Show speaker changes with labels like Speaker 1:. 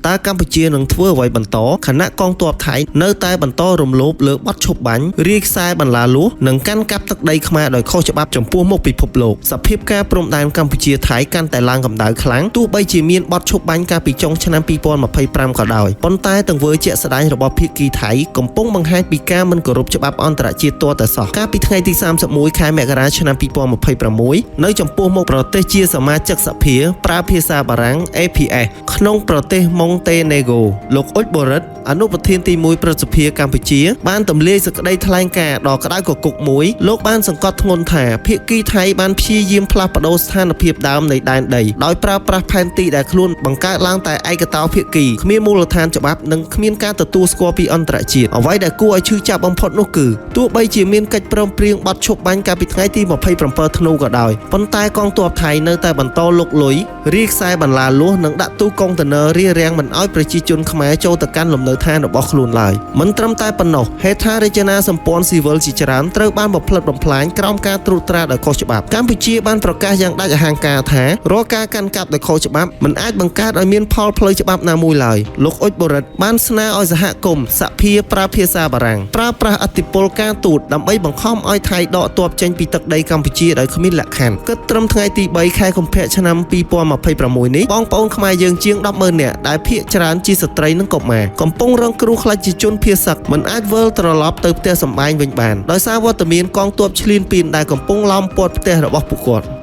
Speaker 1: តើកម្ពុជានឹងធ្វើអ្វីបន្តខណៈកងទ័ពថៃនៅតែបន្តរំលោភលើបទឈប់បាញ់រាយខ្សែបន្លាលួសនិងកាន់កាប់ទឹកដីខ្មែរដោយខុសច្បាប់ចំពោះមុខពិភពលោកសភាពការព្រំដែនកម្ពុជាថៃកាន់តែឡើងកម្ដៅខ្លាំងទោះបីជាមានបទឈប់បាញ់កាលពីចុងឆ្នាំ2025ក៏ដោយប៉ុន្តែទង្វើជាក់ស្ដែងរបស់ភាគីថៃកំពុងបង្ហាញពីការមិនគោរពច្បាប់អន្តរជាតិទាល់តែសោះកាលពីថ្ងៃទី31ខែមករាឆ្នាំ2026នៅចំពោះមុខប្រទេសជាសមាជិកសភាប្រើភាសាបារាំង APS ក្នុងប្រទេសម៉ុងតេណេហ្គោលោកអ៊ុចបូរិតអនុប្រធានទី1ប្រសិទ្ធិកម្ពុជាបានទម្លាយសេចក្តីថ្លែងការណ៍ដ៏ក្តៅគគុកមួយលោកបានសង្កត់ធ្ងន់ថាភាគីថៃបានព្យាយាមផ្លាស់ប្តូរស្ថានភាពដើមនៃដែនដីដោយប្រើប្រាស់ផែនទីដែលខ្លួនបង្កើតឡើងតែឯកតោភាគីគ្មានមូលដ្ឋានច្បាប់និងគ្មានការទទួលស្គាល់ពីអន្តរជាតិអ្វីដែលគួរឲ្យឈឺចាប់បំផុតនោះគឺទោះបីជាមានកិច្ចព្រមព្រៀងបទឈប់បាញ់កាលពីថ្ងៃទី27ធ្នូក៏ដោយប៉ុន្តែកងទ័ពថៃនៅតែបន្តលុកលុយរាយខ្សែបន្លាលួសនិងដាក់ទូកុងតឺន័ររារាំងមិនឲ្យប្រជាជនខ្មែរចូលទៅកាន់លំនៅឋានរបស់ខ្លួនឡើយមិនត្រឹមតែប៉ុណ្ណោះហេដ្ឋារចនាសម្ព័ន្ធស៊ីវិលជាច្រើនត្រូវបានបំផ្លិចបំផ្លាញក្រោមការត្រួតត្រាដោយខុសច្បាប់កម្ពុជាបានប្រកាសយ៉ាងដាច់អហង្ការថារាល់ការកាន់កាប់ដោយខុសច្បាប់មិនអាចបង្កើតឲ្យមានផលផ្លូវច្បាប់ណាមួយឡើយលោកអ៊ុចបូរិតបានស្នើឲ្យសហគមន៍សភាប្រើភាសាបារាំងប្រើប្រាស់ឥទ្ធិពលការទូតដើម្បីបង្ខំឲ្យថៃដកទ័ពចេញពីទឹកដីកម្ពុជាដោយគ្មានលក្ខខណ្ឌគិតត្រឹមថ្ងៃទី3ខែកុម្ភៈឆ្នាំ2026នេះបងប្អូនខ្មែរយើងជាង 100000 នាក់ដែលភាគច្រើនជាស្ត្រីនិងកុមារកំពុងរងគ្រោះខ្លាចជាជនភៀសសឹកមិនអាចវិលត្រឡប់ទៅផ្ទះសម្បែងវិញបានដោយសារវត្តមានកងទ័ពឈ្លានពានដែលកំពុងឡោមព័ទ្ធផ្ទះរបស់ពួកគាត់